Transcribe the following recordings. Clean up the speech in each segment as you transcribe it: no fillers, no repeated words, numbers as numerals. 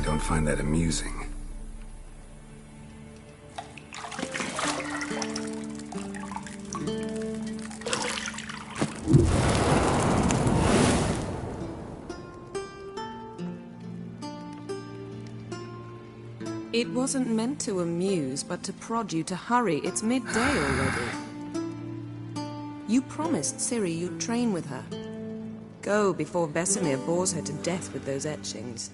don't find that amusing. It wasn't meant to amuse, but to prod you to hurry. It's midday already. You promised Ciri you'd train with her. Go before Vesemir bores her to death with those etchings.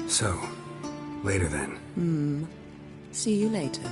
So, later then. See you later.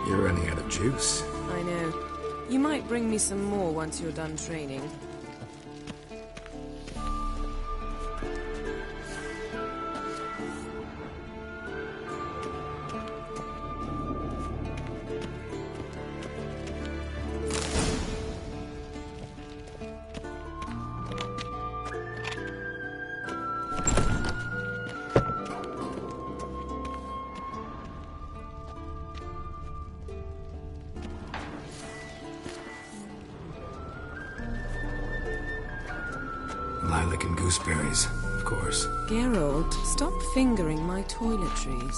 You're running out of juice. I know. You might bring me some more once you're done training. Lilac and gooseberries, of course. Geralt, stop fingering my toiletries.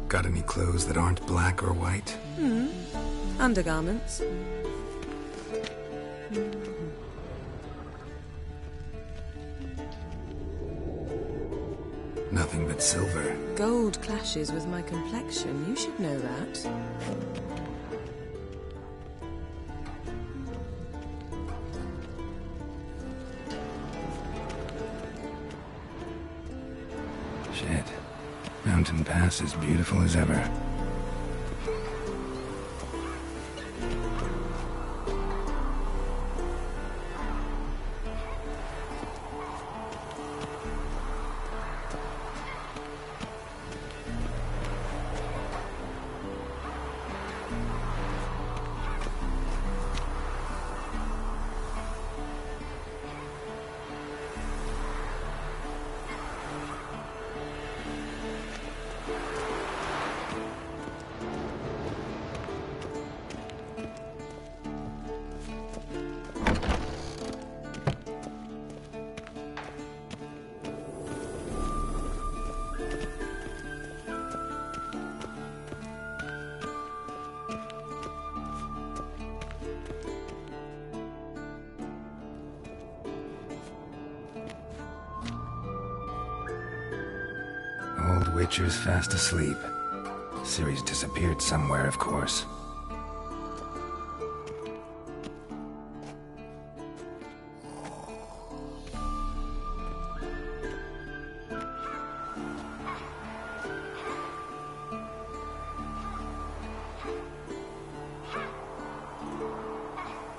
Got any clothes that aren't black or white? Undergarments. Nothing but silver. Gold clashes with my complexion. You should know that. Shit. Mountain Pass is beautiful as ever. Old Witcher's fast asleep. Ciri's disappeared somewhere, of course.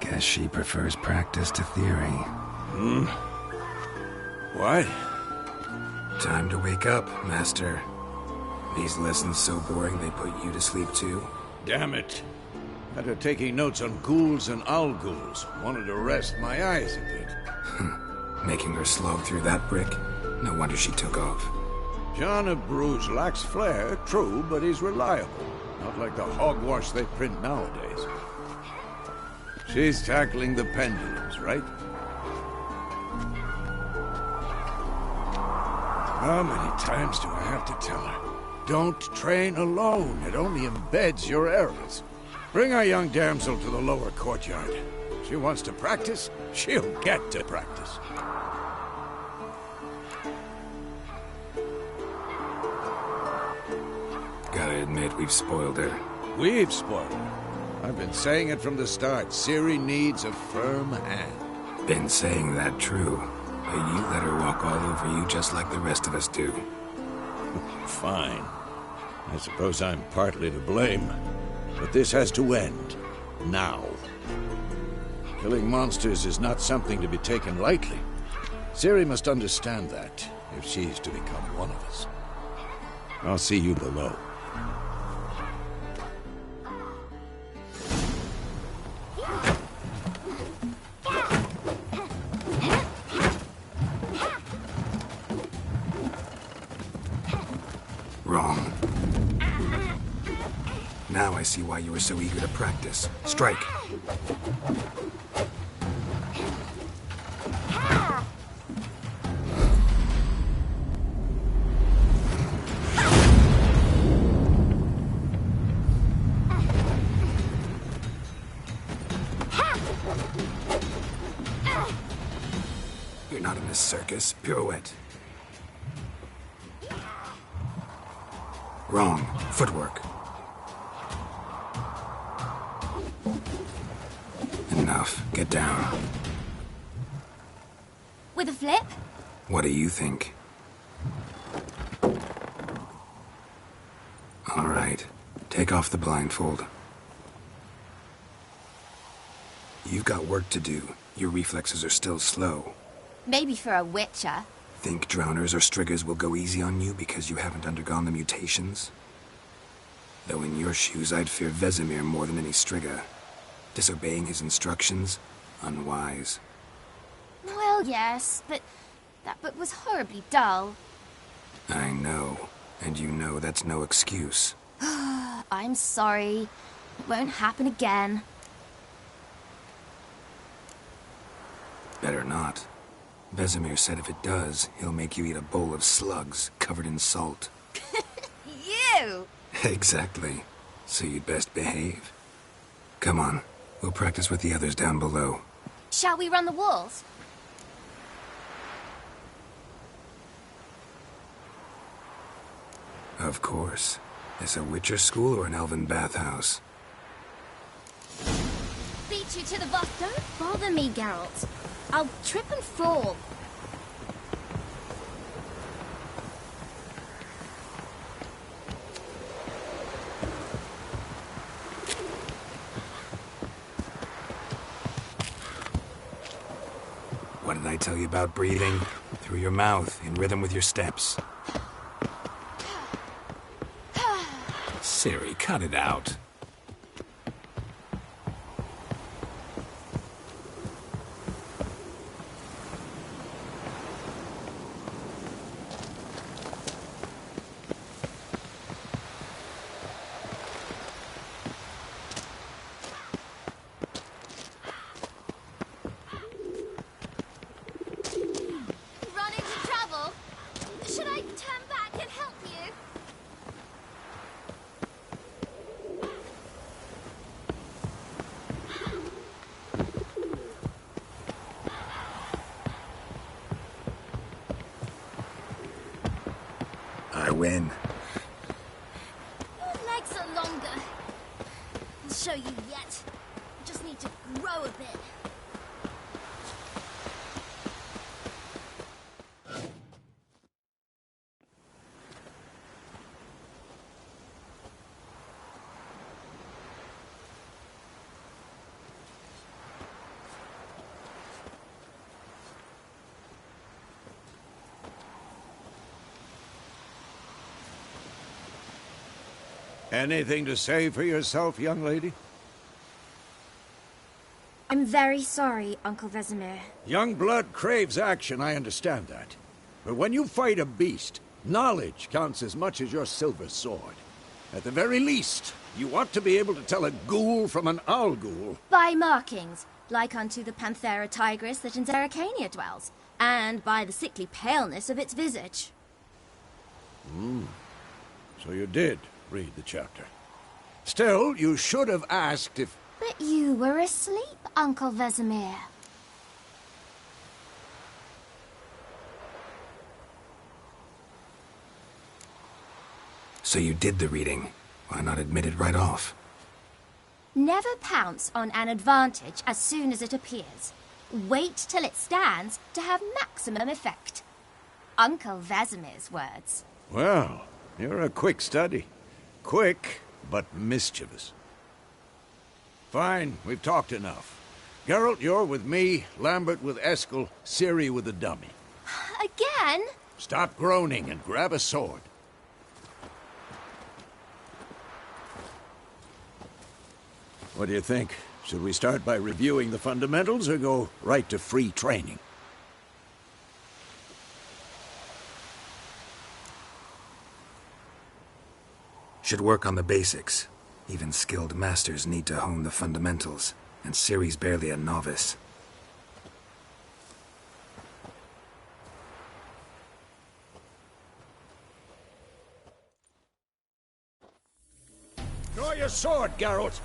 Guess she prefers practice to theory. Why? Time to wake up, Master. These lessons so boring they put you to sleep too? Damn it. Had her taking notes on ghouls and owl-ghouls. Wanted to rest my eyes a bit. Making her slog through that brick? No wonder she took off. John of Bruges lacks flair, true, but he's reliable. Not like the hogwash they print nowadays. She's tackling the pendulums, right? How many times do I have to tell her? Don't train alone. It only embeds your errors. Bring our young damsel to the lower courtyard. She wants to practice, she'll get to practice. Gotta admit, we've spoiled her. We've spoiled her. I've been saying it from the start. Ciri needs a firm hand. Been saying that true. But you let her walk all over you just like the rest of us do. Fine. I suppose I'm partly to blame. But this has to end. Now. Killing monsters is not something to be taken lightly. Ciri must understand that, if she's to become one of us. I'll see you below. Wrong. Now I see why you were so eager to practice. Strike. You're not in this circus. Pirouette. Wrong. Footwork. Enough. Get down. With a flip? What do you think? All right. Take off the blindfold. You've got work to do. Your reflexes are still slow. Maybe for a witcher. Think drowners or striggers will go easy on you because you haven't undergone the mutations? Though in your shoes, I'd fear Vesemir more than any strigger. Disobeying his instructions? Unwise. Well, yes, but that book was horribly dull. I know. And you know that's no excuse. I'm sorry. It won't happen again. Better not. Vesemir said if it does, he'll make you eat a bowl of slugs covered in salt. You! Exactly. So you'd best behave. Come on. We'll practice with the others down below. Shall we run the walls? Of course. Is a Witcher school or an elven bathhouse? Beat you to the boss. Don't bother me, Geralt. I'll trip and fall. What did I tell you about breathing? Through your mouth, in rhythm with your steps. Ciri, cut it out. Run into trouble? Should I turn back and help you? I win. Your legs are longer. I'll show you yet. I just need to grow a bit. Anything to say for yourself, young lady? I'm very sorry, Uncle Vesemir. Young blood craves action, I understand that. But when you fight a beast, knowledge counts as much as your silver sword. At the very least, you ought to be able to tell a ghoul from an owl ghoul. By markings, like unto the Panthera tigris that in Zeracania dwells, and by the sickly paleness of its visage. So you did read the chapter. Still, you should have asked if... But you were asleep, Uncle Vesemir. So you did the reading. Why not admit it right off? Never pounce on an advantage as soon as it appears. Wait till it stands to have maximum effect. Uncle Vesemir's words. Well, you're a quick study. Quick, but mischievous. Fine, we've talked enough. Geralt, you're with me, Lambert with Eskel, Ciri with the dummy. Again? Stop groaning and grab a sword. What do you think? Should we start by reviewing the fundamentals or go right to free training? Should work on the basics. Even skilled masters need to hone the fundamentals, and Ciri's barely a novice. Draw your sword, Geralt!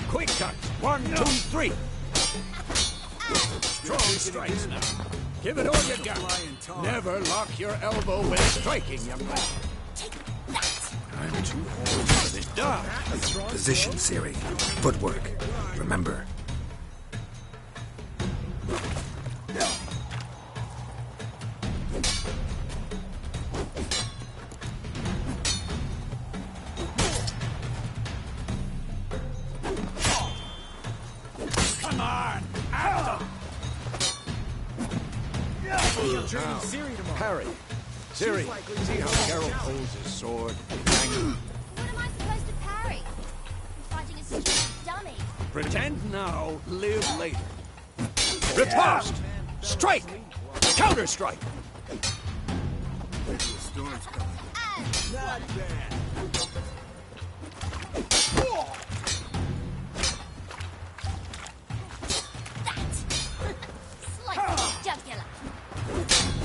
Quick cut! 1, 2, 3! Strong strikes now. Give it all you got. Never lock your elbow when striking, young man. I'm too old for this dog. Position, Ciri. Footwork. Remember. Come on! Out! Parry. Ciri, see how Geralt holds his sword? What am I supposed to parry? I'm fighting a stupid dummy. Pretend now, live later. Riposte! Strike! Counter-strike!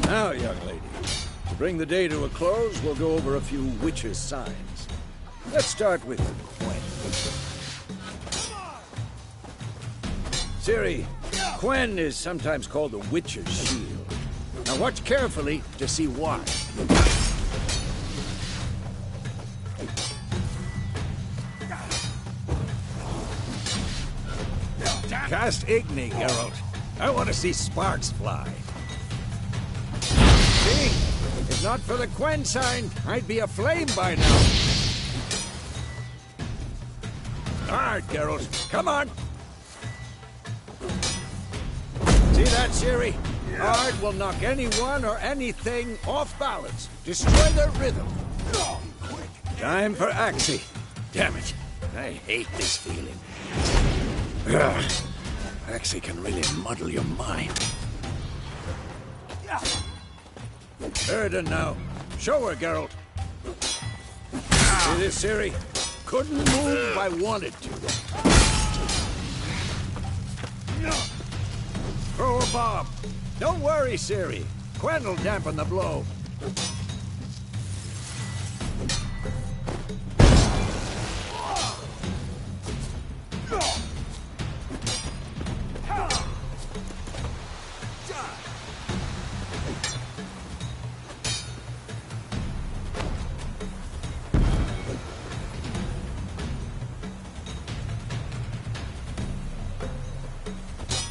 Now, young lady, to bring the day to a close, we'll go over a few witches' signs. Let's start with Quen. Ciri, Quen is sometimes called the witch's shield. Now watch carefully to see why. Cast Igni, Geralt. I want to see sparks fly. See? If not for the Quen sign, I'd be aflame by now. Hard, Geralt. Come on. See that, Ciri? Hard will knock anyone or anything off balance. Destroy their rhythm. Time for Axie. Damn it. I hate this feeling. Ugh. Axie can really muddle your mind. Erden now. Show her, Geralt. See this, Ciri? Couldn't move if I wanted to. Throw a bomb. Don't worry, Ciri. Quen will dampen the blow.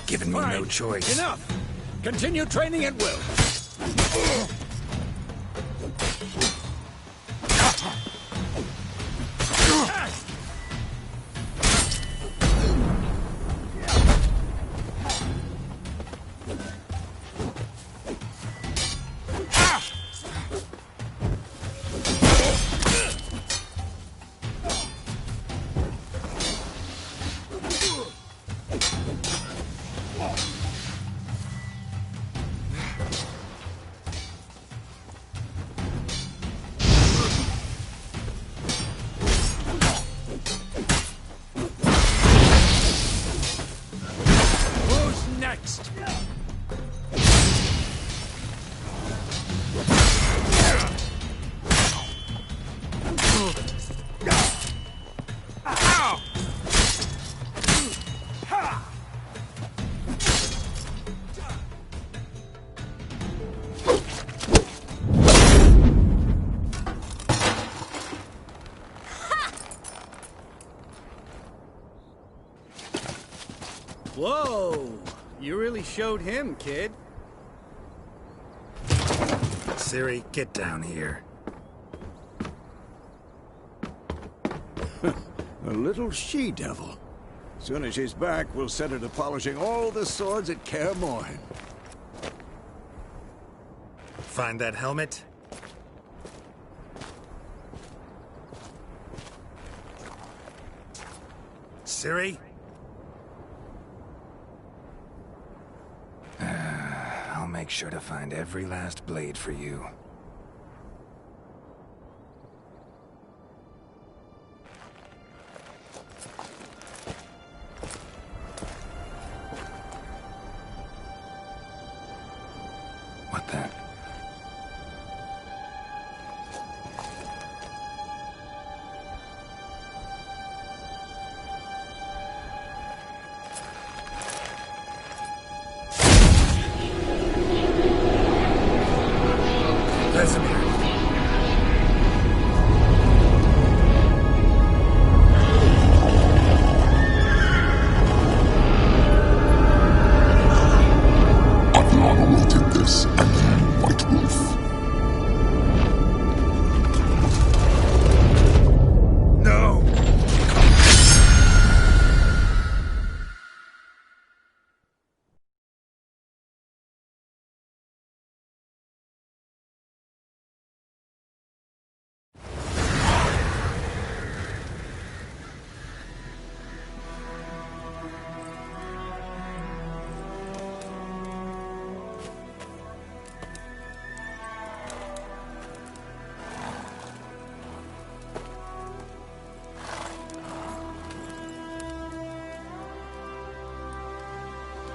Give given me no choice. Enough! Continue training at will. Whoa! You really showed him, kid. Ciri, get down here. A little she-devil. Soon as she's back, we'll set her to polishing all the swords at Kaer Morhen. Find that helmet? Ciri? I'll make sure to find every last blade for you. What the? Vesemir. Adriana will take this, and you, White Wolf. No!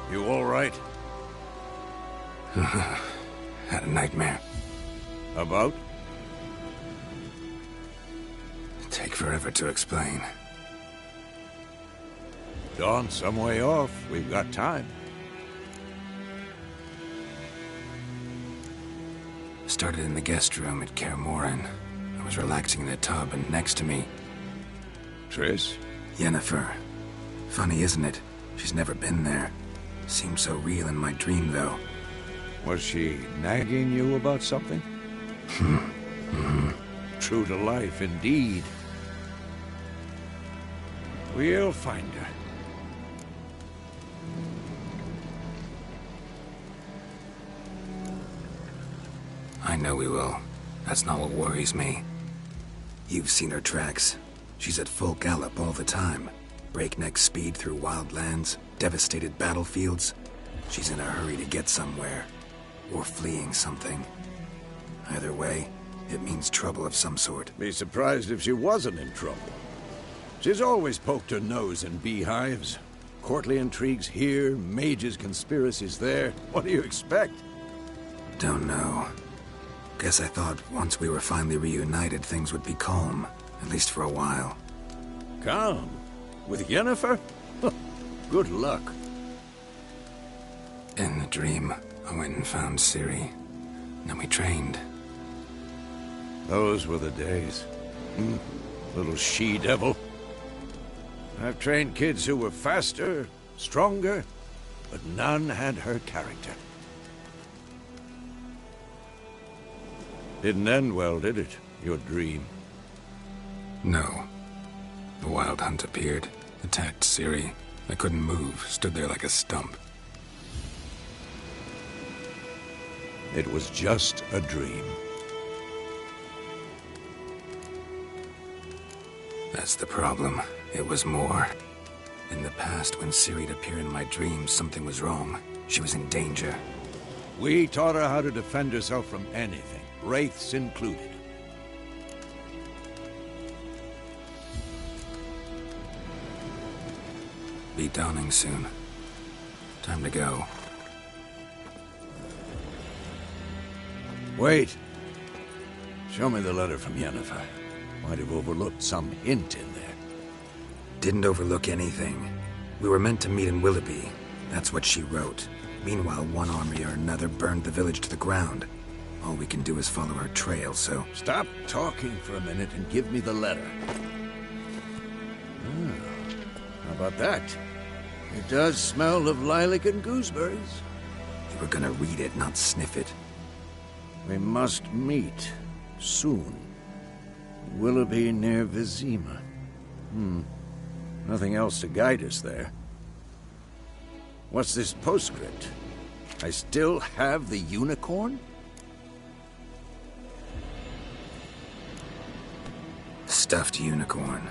You all right? Had a nightmare. About? Take forever to explain. Dawn's some way off. We've got time. Started in the guest room at Kaer Morhen. I was relaxing in a tub, and next to me, Triss? Yennefer. Funny, isn't it? She's never been there. Seemed so real in my dream, though. Was she nagging you about something? True to life, indeed. We'll find her. I know we will. That's not what worries me. You've seen her tracks. She's at full gallop all the time. Breakneck speed through wild lands, devastated battlefields. She's in a hurry to get somewhere. Or fleeing something. Either way, it means trouble of some sort. Be surprised if she wasn't in trouble. She's always poked her nose in beehives. Courtly intrigues here, mages' conspiracies there. What do you expect? Don't know. Guess I thought once we were finally reunited, things would be calm. At least for a while. Calm? With Yennefer? Good luck. In the dream, I went and found Ciri. Then we trained. Those were the days. Little she-devil. I've trained kids who were faster, stronger, but none had her character. Didn't end well, did it? Your dream? No. The Wild Hunt appeared, attacked Ciri. I couldn't move, stood there like a stump. It was just a dream. That's the problem. It was more. In the past, when Ciri'd appear in my dreams, something was wrong. She was in danger. We taught her how to defend herself from anything, wraiths included. Be dawning soon. Time to go. Wait. Show me the letter from Yennefer. Might have overlooked some hint in there. Didn't overlook anything. We were meant to meet in Willoughby. That's what she wrote. Meanwhile, one army or another burned the village to the ground. All we can do is follow her trail, so... Stop talking for a minute and give me the letter. How about that? It does smell of lilac and gooseberries. You were gonna read it, not sniff it. We must meet. Soon. Willoughby near Vizima. Nothing else to guide us there. What's this postscript? I still have the unicorn? Stuffed unicorn.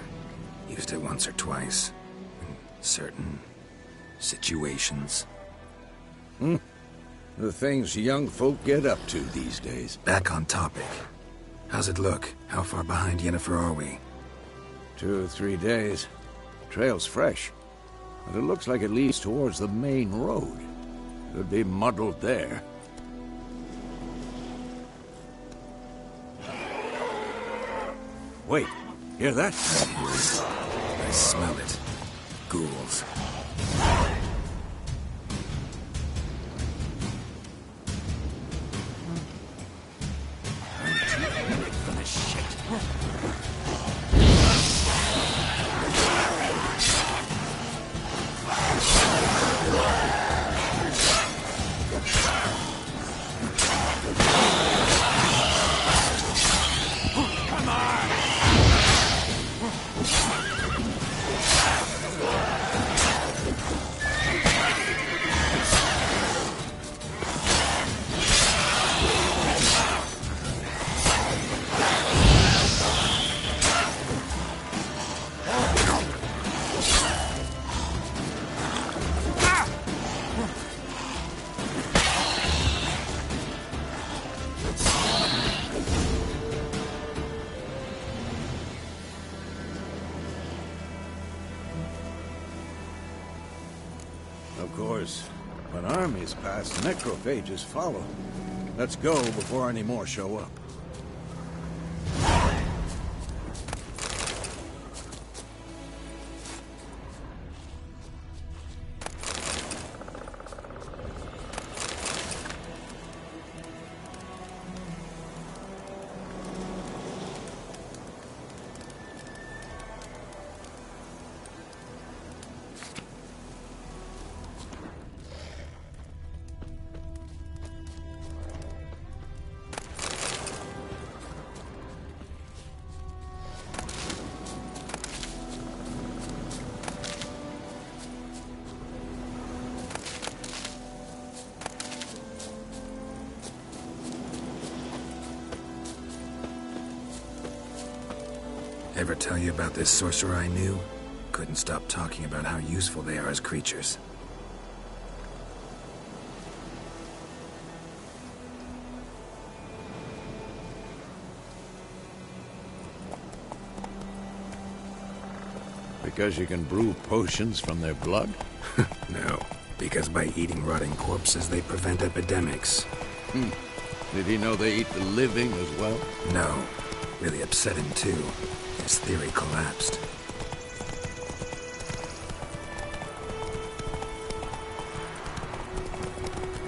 Used it once or twice. In certain situations. The things young folk get up to these days. Back on topic. How's it look? How far behind Yennefer are we? 2 or 3 days. Trail's fresh. But it looks like it leads towards the main road. Could be muddled there. Wait, hear that? I smell it. Ghouls. Of course, when armies pass, necrophages follow. Let's go before any more show up. Ever tell you about this sorcerer I knew? Couldn't stop talking about how useful they are as creatures. Because you can brew potions from their blood? No, because by eating rotting corpses, they prevent epidemics. Did he know they eat the living as well? No. Really upset him, too. His theory collapsed.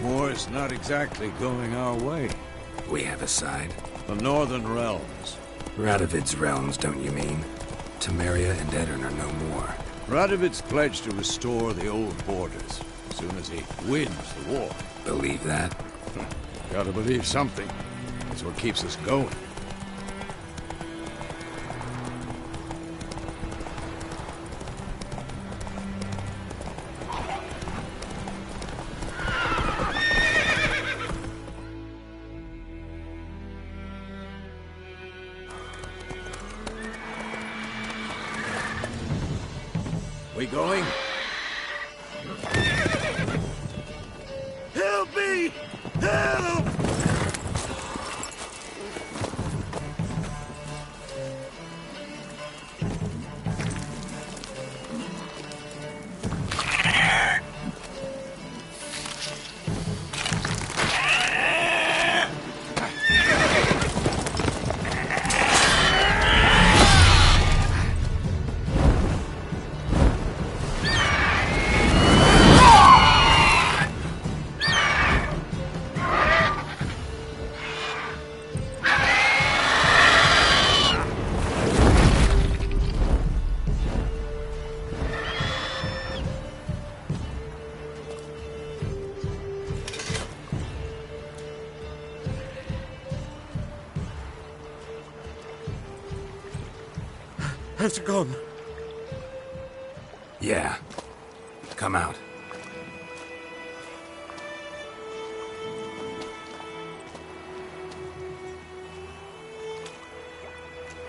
War's not exactly going our way. We have a side. The Northern Realms. Radovid's realms, don't you mean? Temeria and Edirn are no more. Radovid's pledged to restore the old borders. soon as he wins the war. Believe that? Gotta believe something. That's what keeps us going. We going? Help me! Help! Has it gone? Yeah. Come out.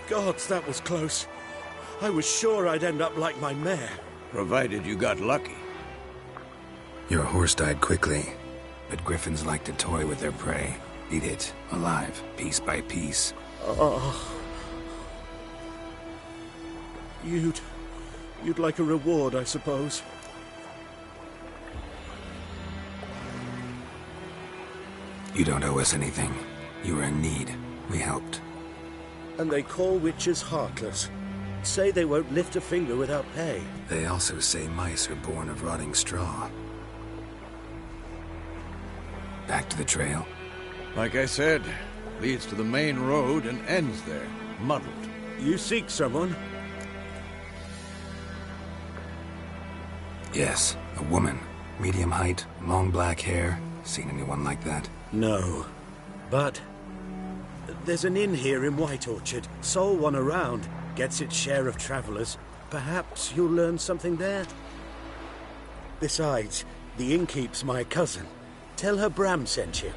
Gods, that was close. I was sure I'd end up like my mare. Provided you got lucky. Your horse died quickly, but griffins like to toy with their prey. Eat it, alive, piece by piece. Oh. You'd like a reward, I suppose. You don't owe us anything. You were in need. We helped. And they call witches heartless. Say they won't lift a finger without pay. They also say mice are born of rotting straw. Back to the trail? Like I said, leads to the main road and ends there, muddled. You seek someone? Yes, a woman. Medium height, long black hair. Seen anyone like that? No. But there's an inn here in White Orchard. Sole one around. Gets its share of travelers. Perhaps you'll learn something there? Besides, the innkeep's my cousin. Tell her Bram sent you.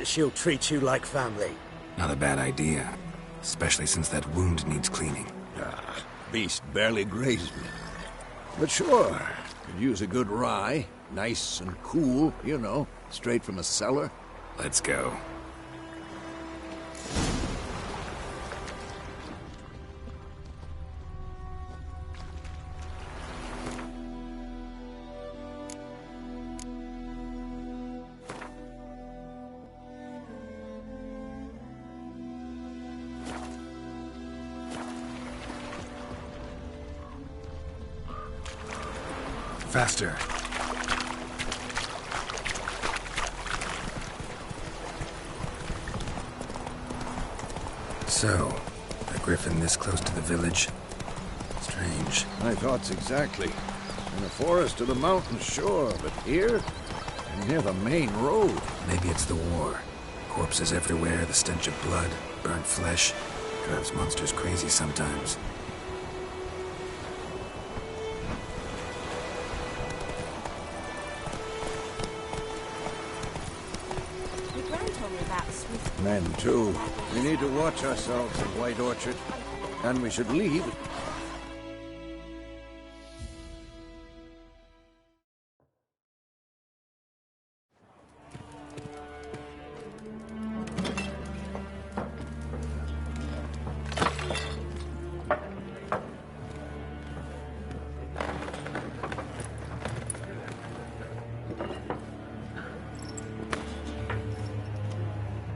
She'll treat you like family. Not a bad idea. Especially since that wound needs cleaning. Ah, beast barely grazed me. But sure, could use a good rye. Nice and cool, you know, straight from a cellar. Let's go. Faster. So, a griffin this close to the village? Strange. My thoughts exactly. In the forest or the mountain, sure, but here? And near the main road. Maybe it's the war. Corpses everywhere, the stench of blood, burnt flesh. Drives monsters crazy sometimes. Men, too. We need to watch ourselves in White Orchard. And we should leave.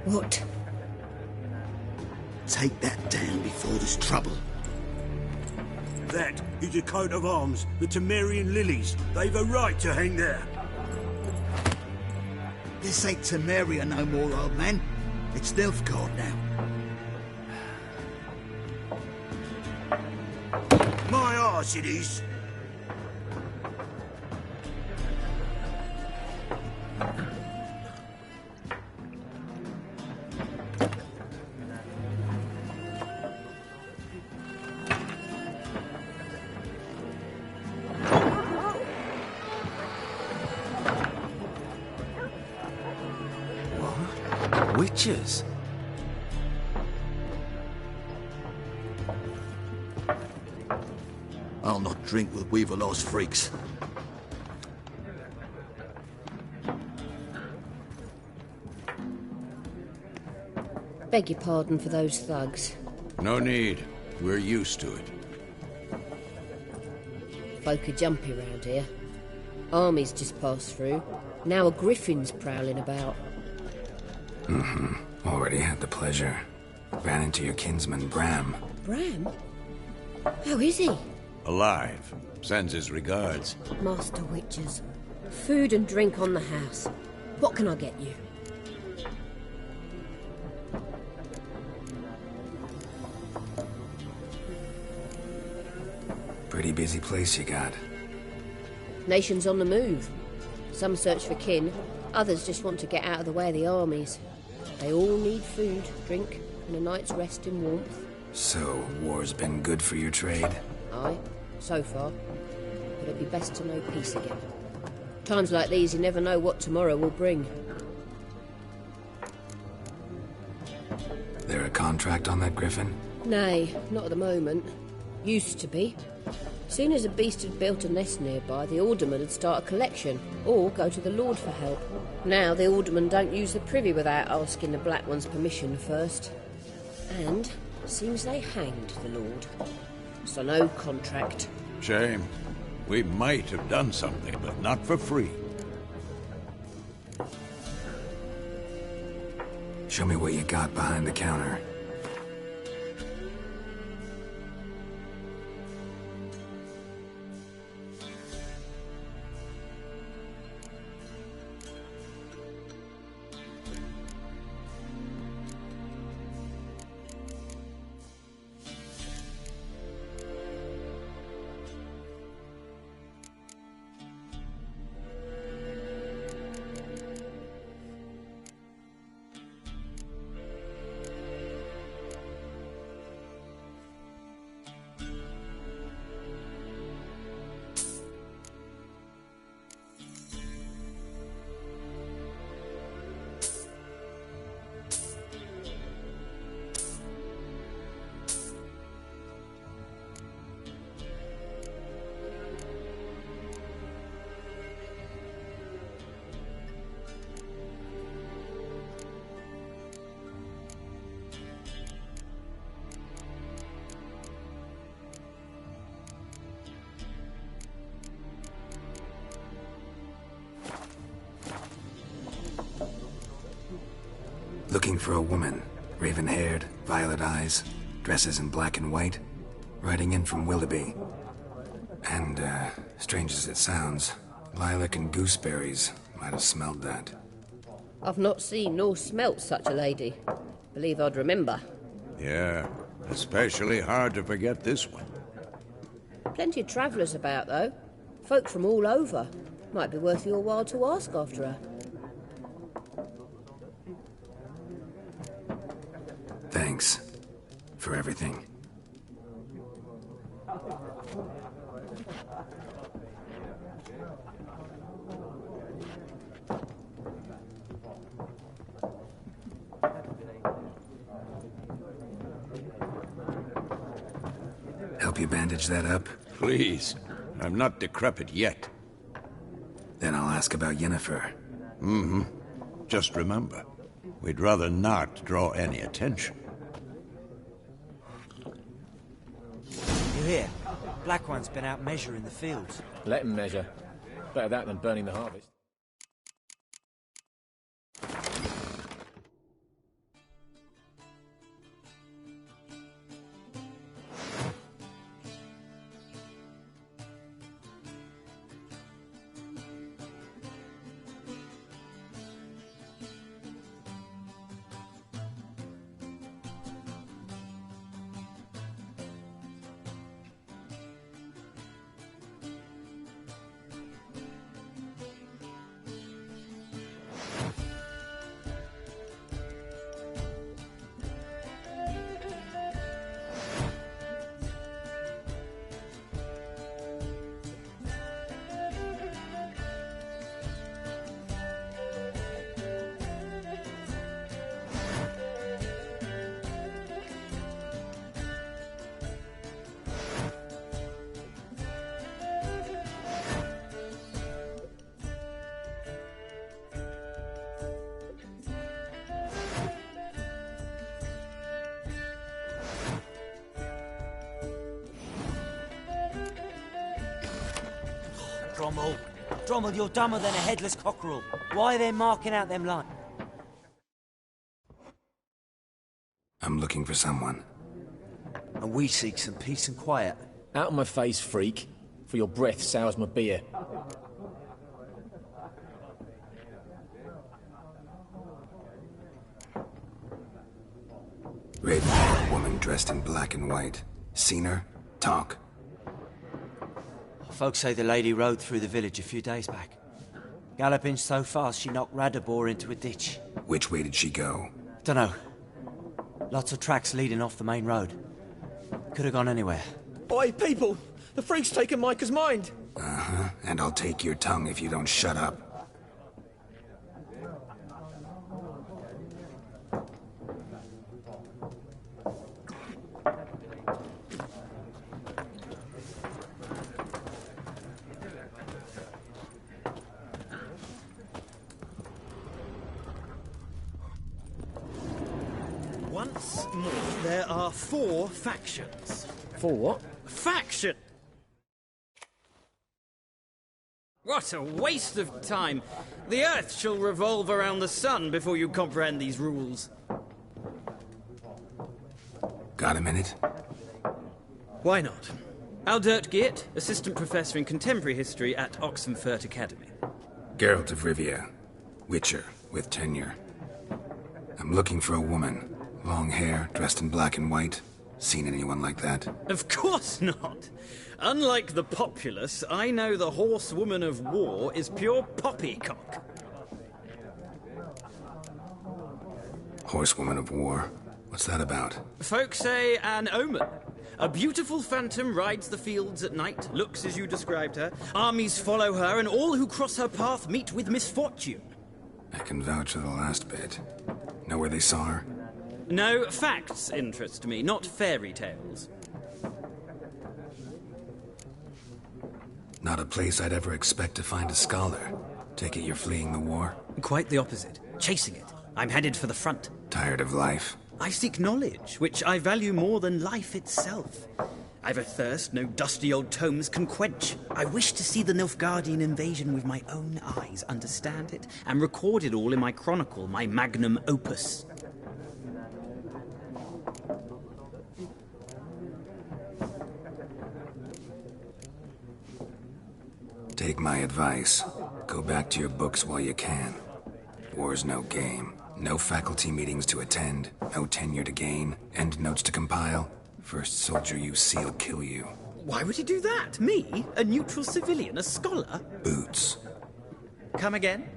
What? Take that down before there's trouble. That is a coat of arms, the Temerian lilies. They've a right to hang there. This ain't Temeria no more, old man. It's Nilfgaard now. My arse it is. witches. I'll not drink with Weaverlaw's freaks. Beg your pardon for those thugs. No need. We're used to it. Folk are jumpy round here. Armies just passed through. Now a griffin's prowling about. Already had the pleasure. Ran into your kinsman, Bram. Bram? How is he? Alive. Sends his regards. Master Witches. Food and drink on the house. What can I get you? Pretty busy place you got. Nations on the move. Some search for kin, others just want to get out of the way of the armies. They all need food, drink, and a night's rest in warmth. So, war's been good for your trade? Aye, so far. But it'd be best to know peace again. Times like these, you never know what tomorrow will bring. There a contract on that griffin? Nay, not at the moment. Used to be. Soon as a beast had built a nest nearby, the alderman would start a collection, or go to the Lord for help. Now the aldermen don't use the privy without asking the Black One's permission first. And seems they hanged the Lord. So no contract. Shame. We might have done something, but not for free. Show me what you got behind the counter. Looking for a woman. Raven-haired, violet eyes, dresses in black and white. Riding in from Willoughby. And, strange as it sounds, lilac and gooseberries might have smelled that. I've not seen nor smelt such a lady. Believe I'd remember. Yeah, especially hard to forget this one. Plenty of travellers about, though. Folk from all over. Might be worth your while to ask after her. Thanks. For everything. Help you bandage that up? Please. I'm not decrepit yet. Then I'll ask about Yennefer. Mm-hmm. Just remember, we'd rather not draw any attention. You hear? Black One's been out measuring the fields. Let him measure. Better that than burning the harvest. Drommel. Drommel, you're dumber than a headless cockerel. Why are they marking out them lines? I'm looking for someone. And we seek some peace and quiet. Out of my face, freak. For your breath sours my beer. Red-haired woman dressed in black and white. Seen her? Talk. Folks say the lady rode through the village a few days back. Galloping so fast she knocked Radabor into a ditch. Which way did she go? Dunno. Lots of tracks leading off the main road. Could have gone anywhere. Oi, people! The freak's taken Micah's mind! Uh-huh. And I'll take your tongue if you don't shut up. Once more, there are 4 factions. 4 what? Faction! What a waste of time! The Earth shall revolve around the sun before you comprehend these rules. Got a minute? Why not? Aldert Geert, Assistant Professor in Contemporary History at Oxenfurt Academy. Geralt of Rivia. Witcher, with tenure. I'm looking for a woman. Long hair, dressed in black and white. Seen anyone like that? Of course not! Unlike the populace, I know the horsewoman of war is pure poppycock. Horsewoman of war? What's that about? Folk say an omen. A beautiful phantom rides the fields at night, looks as you described her. Armies follow her, and all who cross her path meet with misfortune. I can vouch for the last bit. Know where they saw her? No, facts interest me, not fairy tales. Not a place I'd ever expect to find a scholar. Take it you're fleeing the war? Quite the opposite. Chasing it. I'm headed for the front. Tired of life? I seek knowledge, which I value more than life itself. I've a thirst no dusty old tomes can quench. I wish to see the Nilfgaardian invasion with my own eyes, understand it, and record it all in my chronicle, my magnum opus. Take my advice. Go back to your books while you can. War's no game. No faculty meetings to attend. No tenure to gain. End notes to compile. First soldier you see'll kill you. Why would he do that? Me? A neutral civilian? A scholar? Boots. Come again?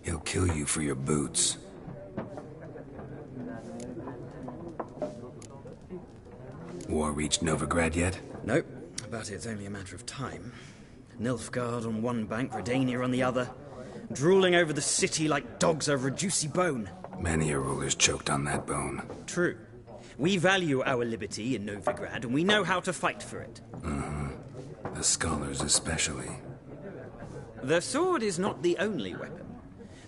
He'll kill you for your boots. War reached Novigrad yet? Nope, but it's only a matter of time. Nilfgaard on one bank, Redania on the other. Drooling over the city like dogs over a juicy bone. Many a ruler's choked on that bone. True. We value our liberty in Novigrad, and we know how to fight for it. The scholars especially. The sword is not the only weapon.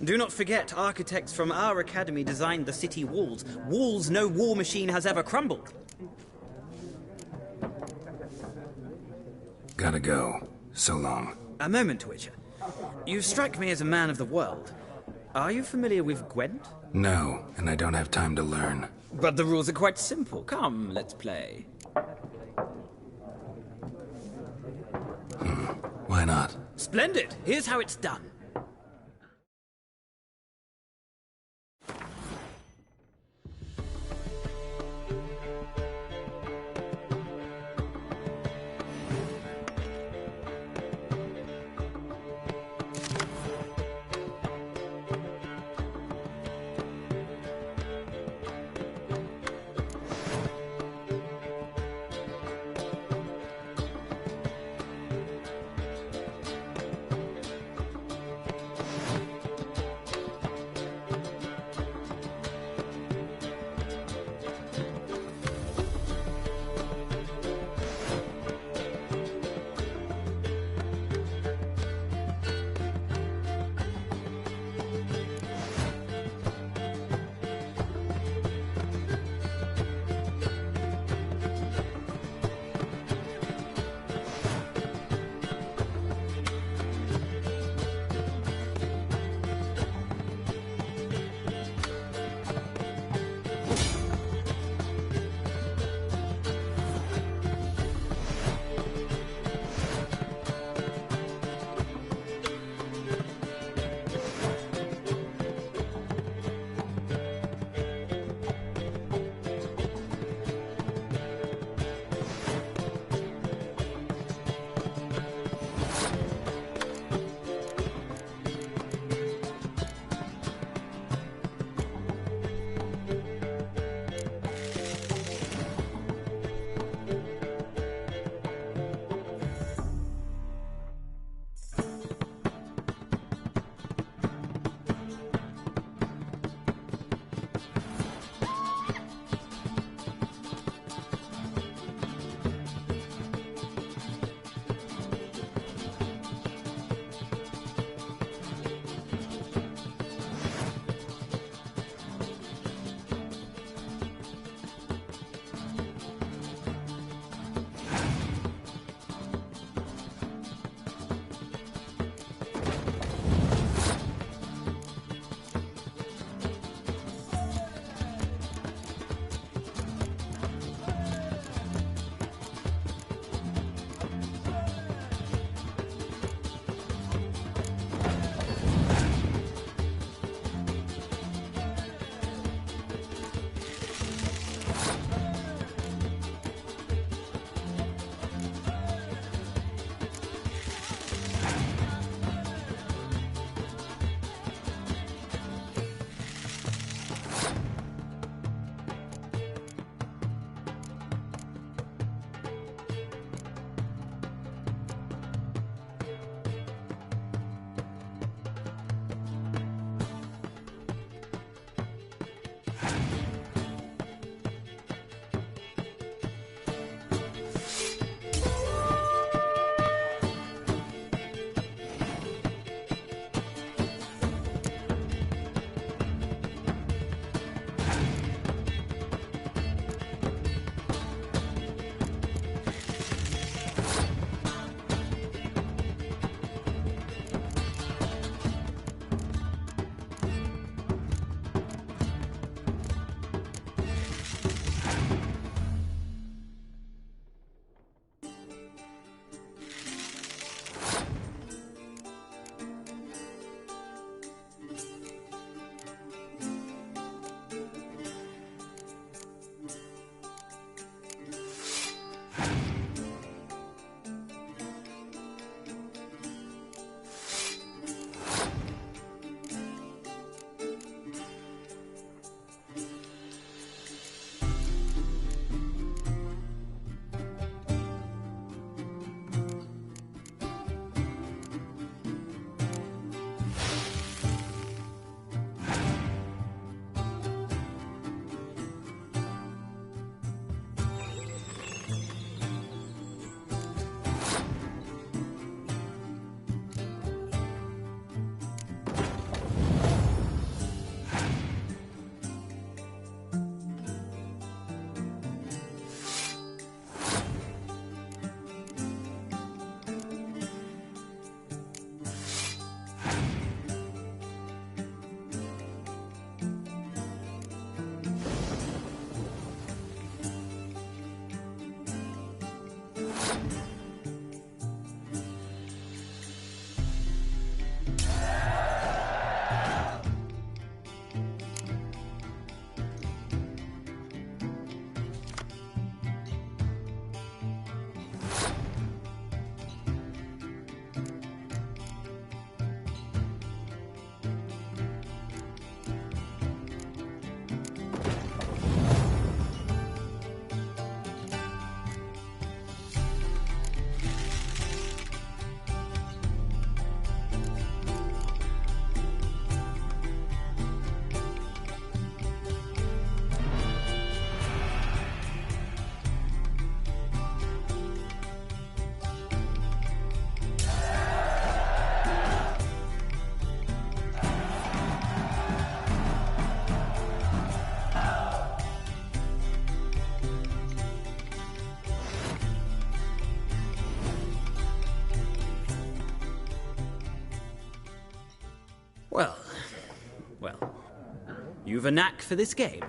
Do not forget, architects from our academy designed the city walls. Walls no war machine has ever crumbled. Gotta go. So long. A moment, Witcher. You strike me as a man of the world. Are you familiar with Gwent? No, and I don't have time to learn. But the rules are quite simple. Come, let's play. Why not? Splendid! Here's how it's done. You've a knack for this game.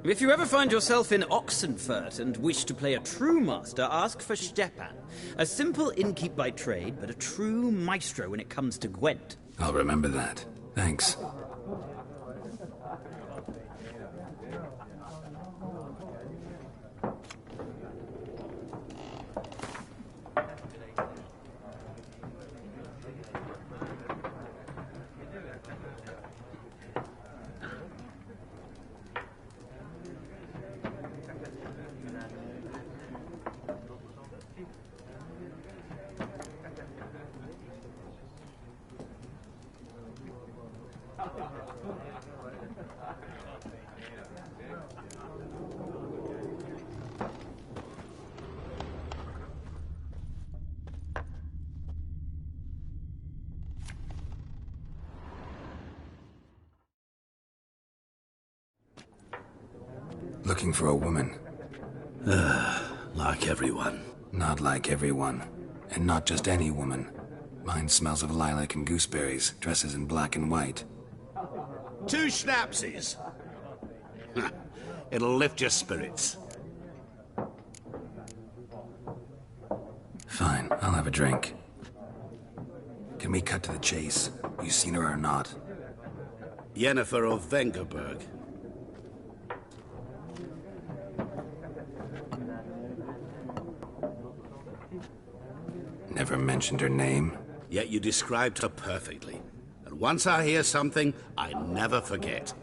If you ever find yourself in Oxenfurt and wish to play a true master, ask for Stepan. A simple innkeep by trade, but a true maestro when it comes to Gwent. I'll remember that. Thanks. Looking for a woman. Like everyone. Not like everyone. And not just any woman. Mine smells of lilac and gooseberries, dresses in black and white. 2 schnapsies. It'll lift your spirits. Fine, I'll have a drink. Can we cut to the chase? You seen her or not? Yennefer of Vengerberg. Never mentioned her name. Yet you described her perfectly. And once I hear something, I never forget.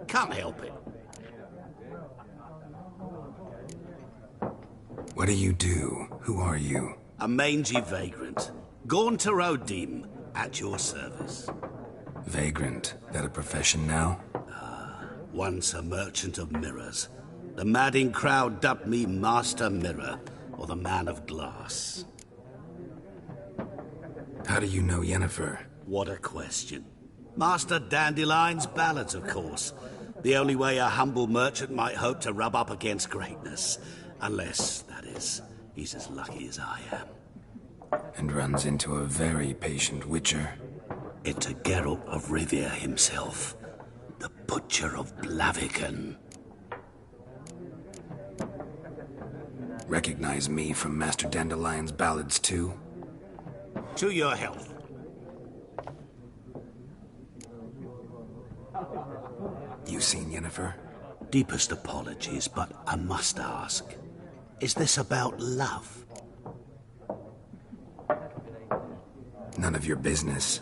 Can't help it. What do you do? Who are you? A mangy vagrant. Gone to Rodim, at your service. Vagrant? That a profession now? Once a merchant of mirrors. The madding crowd dubbed me Master Mirror, or the Man of Glass. How do you know Yennefer? What a question. Master Dandelion's ballads, of course. The only way a humble merchant might hope to rub up against greatness. Unless, that is, he's as lucky as I am. And runs into a very patient witcher. Into Geralt of Rivia himself. The Butcher of Blaviken. Recognize me from Master Dandelion's ballads, too? To your health. You seen Yennefer? Deepest apologies, but I must ask. Is this about love? None of your business.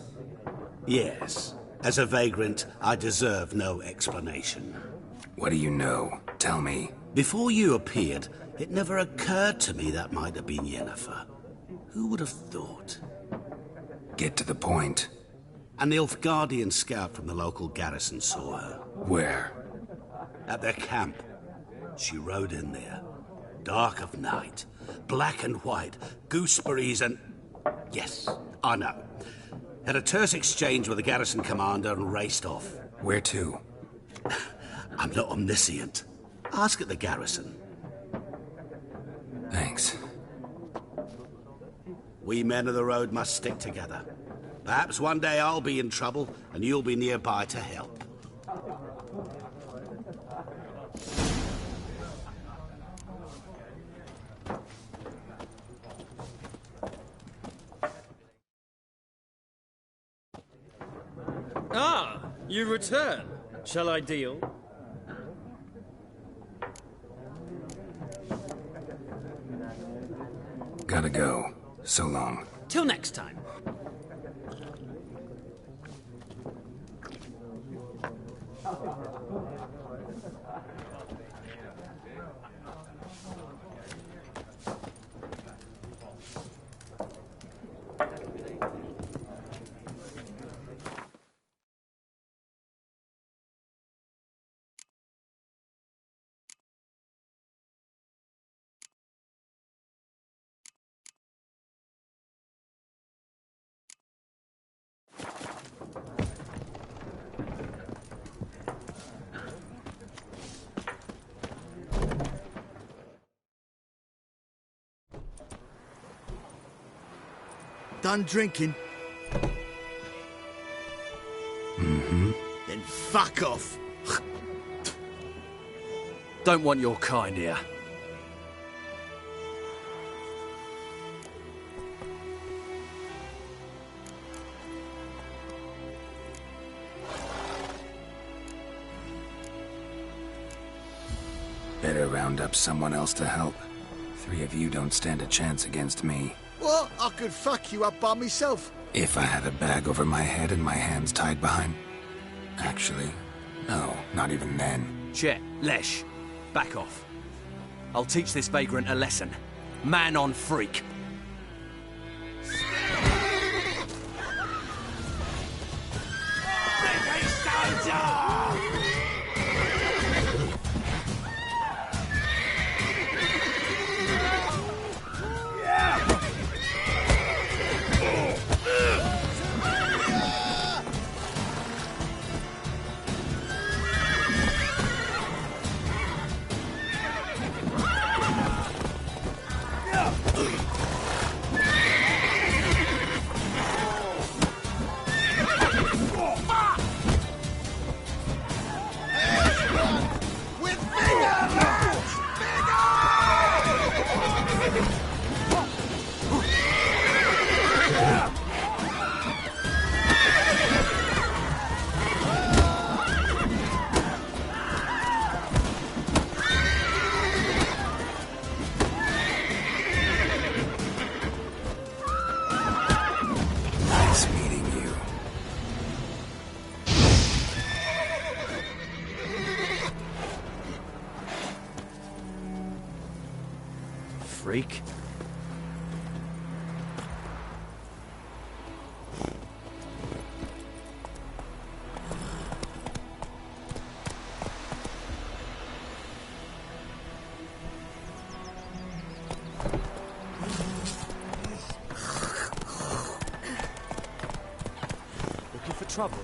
Yes. As a vagrant, I deserve no explanation. What do you know? Tell me. Before you appeared, it never occurred to me that might have been Yennefer. Who would have thought? Get to the point. An Nilfgaardian scout from the local garrison saw her. Where? At their camp. She rode in there. Dark of night. Black and white. Gooseberries and... Yes, I know. Had a terse exchange with the garrison commander and raced off. Where to? I'm not omniscient. Ask at the garrison. Thanks. We men of the road must stick together. Perhaps one day I'll be in trouble and you'll be nearby to help. Ah, you return. Shall I deal? Gotta go. So long. Till next time. Done drinking? Mm-hmm. Then fuck off. Don't want your kind here. Better round up someone else to help. 3 of you don't stand a chance against me. What? I could fuck you up by myself. If I had a bag over my head and my hands tied behind... Actually, no, not even then. Chet, Lesh, back off. I'll teach this vagrant a lesson. Man on freak. Freak. Looking for trouble?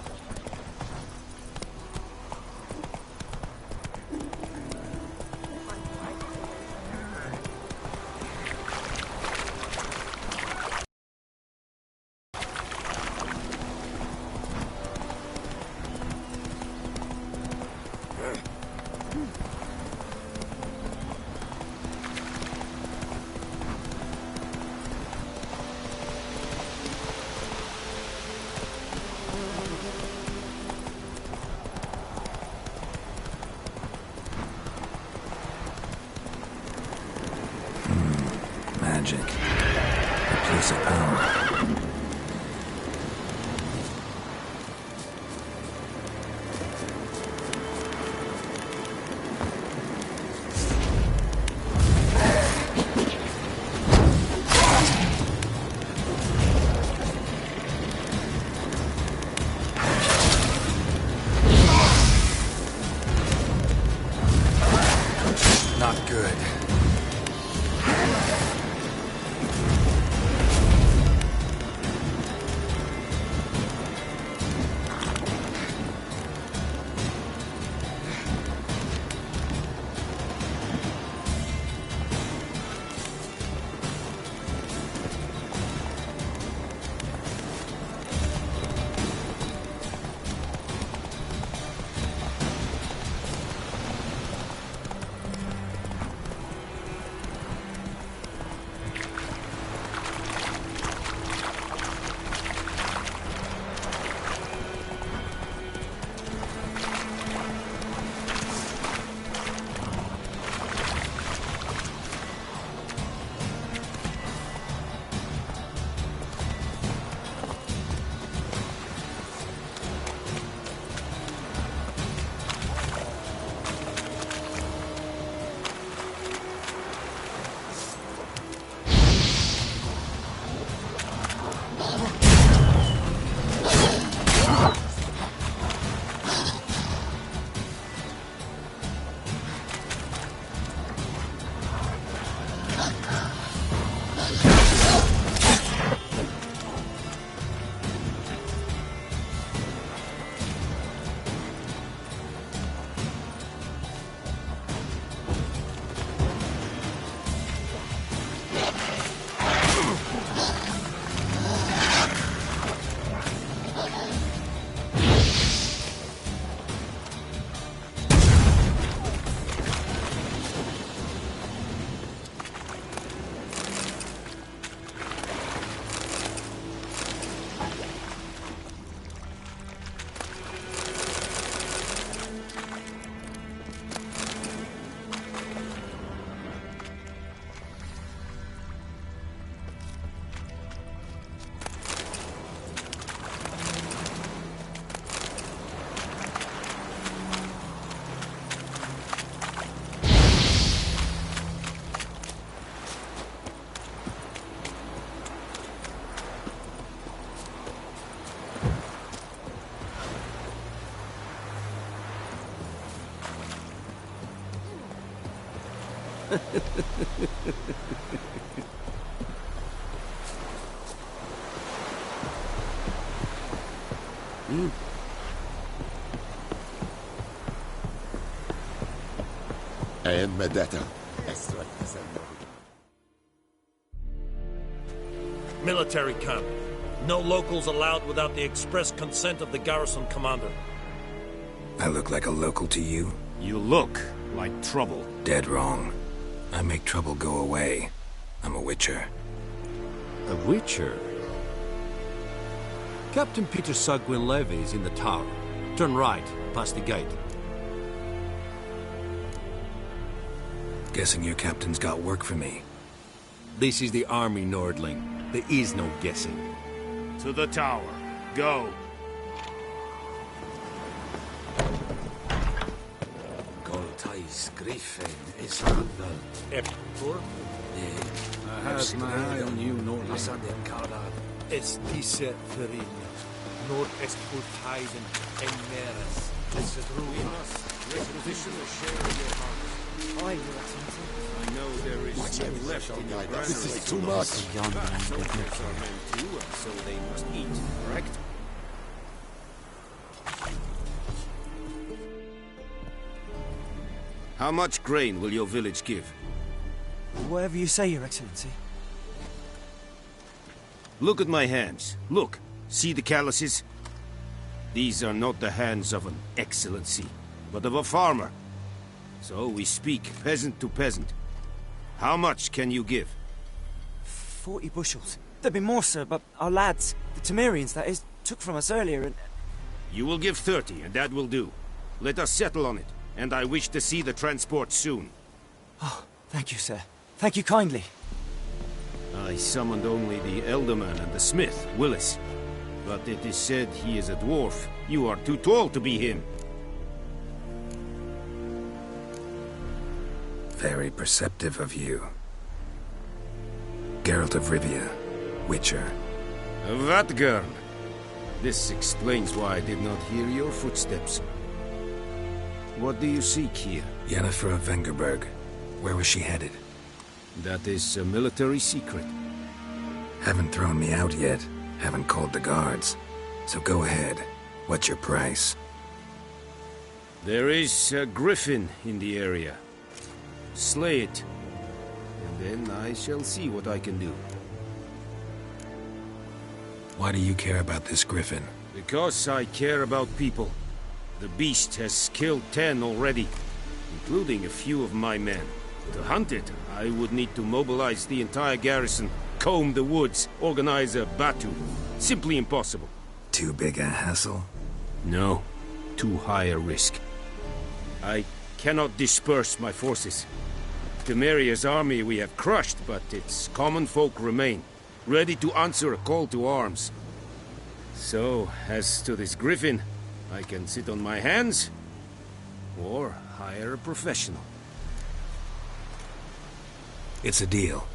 Magic. A place of power. Not good. And Medetta. Military camp. No locals allowed without the express consent of the garrison commander. I look like a local to you? You look like trouble. Dead wrong. I make trouble go away. I'm a witcher. A witcher? Captain Peter Sagwin Levy is in the tower. Turn right, past the gate. Guessing your captain's got work for me. This is the army, Nordling. There is no guessing. To the tower. Go. Goltais Griffin is handel. Epur? I have my eye on you, Nordling. Es diese Verin. Nord est Ultaiden en Meres. Es is ruinas. Requisition a share of your harvest. Aye, Your Excellency. I know there is some left in your granary. This is too much. Soldiers are men too, and so they must eat, correct? How much grain will your village give? Whatever you say, Your Excellency. Look at my hands. Look. See the calluses? These are not the hands of an excellency, but of a farmer. So we speak peasant to peasant. How much can you give? 40 bushels. There'd be more, sir, but our lads, the Temerians, that is, took from us earlier and... You will give 30, and that will do. Let us settle on it, and I wish to see the transport soon. Oh, thank you, sir. Thank you kindly. I summoned only the Elderman and the smith, Willis. But it is said he is a dwarf. You are too tall to be him. Very perceptive of you. Geralt of Rivia, Witcher. Vatgern. This explains why I did not hear your footsteps. What do you seek here? Yennefer of Vengerberg. Where was she headed? That is a military secret. Haven't thrown me out yet. Haven't called the guards. So go ahead. What's your price? There is a griffin in the area. Slay it. And then I shall see what I can do. Why do you care about this griffin? Because I care about people. The beast has killed 10 already, including a few of my men. To hunt it, I would need to mobilize the entire garrison, comb the woods, organize a batu. Simply impossible. Too big a hassle? No. Too high a risk. I cannot disperse my forces. Temeria's army we have crushed, but its common folk remain, ready to answer a call to arms. So, as to this griffin, I can sit on my hands, or hire a professional. It's a deal.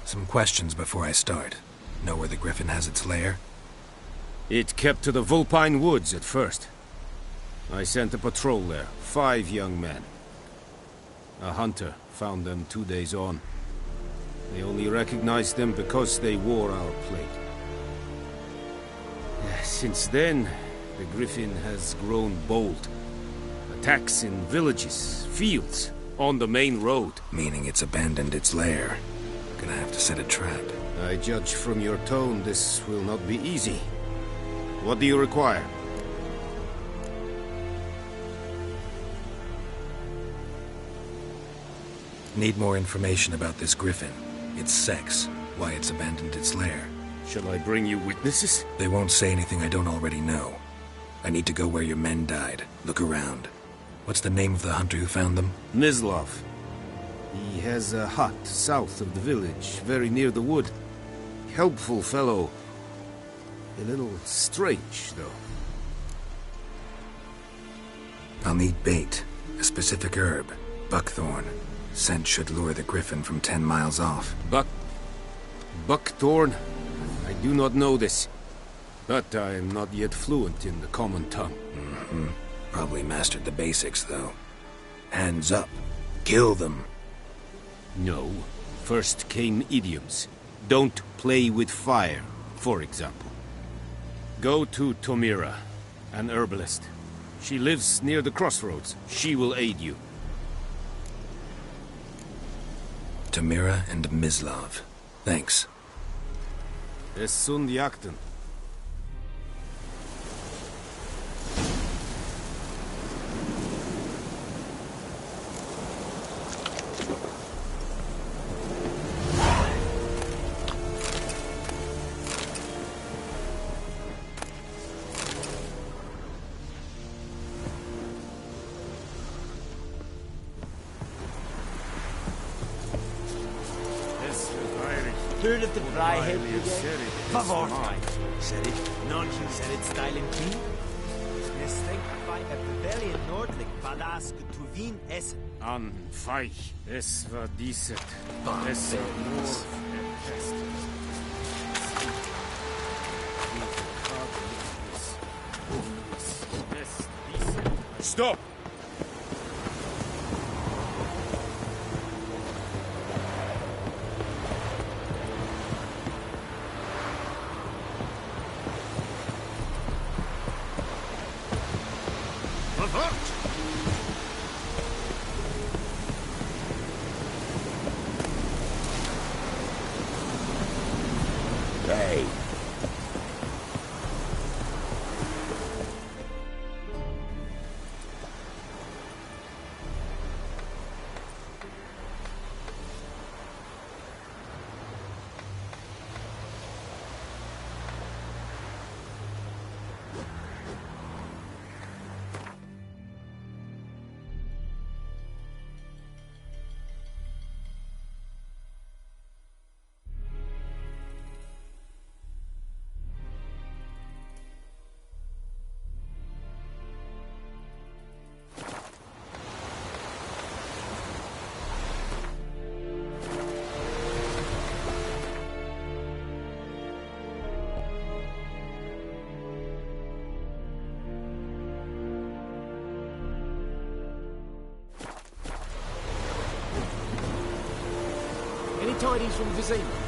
Some questions before I start. Know where the griffin has its lair? It kept to the Vulpine Woods at first. I sent a patrol there, 5 young men. A hunter found them 2 days on. They only recognized them because they wore our plate. Since then, the griffin has grown bold. Attacks in villages, fields, on the main road. Meaning it's abandoned its lair. Gonna have to set a trap. I judge from your tone this will not be easy. What do you require? Need more information about this griffin. Its sex, why it's abandoned its lair. Shall I bring you witnesses? They won't say anything I don't already know. I need to go where your men died. Look around. What's the name of the hunter who found them? Mislav. He has a hut south of the village, very near the wood. Helpful fellow. A little strange, though. I'll need bait. A specific herb. Buckthorn. Scent should lure the griffin from 10 miles off. Buckthorn? I do not know this. But I am not yet fluent in the common tongue. Probably mastered the basics, though. Hands up. Kill them. No. First came idioms. Don't play with fire, for example. Go to Tomira, an herbalist. She lives near the crossroads. She will aid you. Tomira and Mislav. Thanks. Es sunt jakten. Heard of the Bryhead Brigade? Favor. Said it. Non-Jew said it style in P. Nestek by a rebellion nordlich Badask to Wien Essen. An Feich. Es war diset. Es war nur Pest. Stop! Hey. Any tidings from Vizima?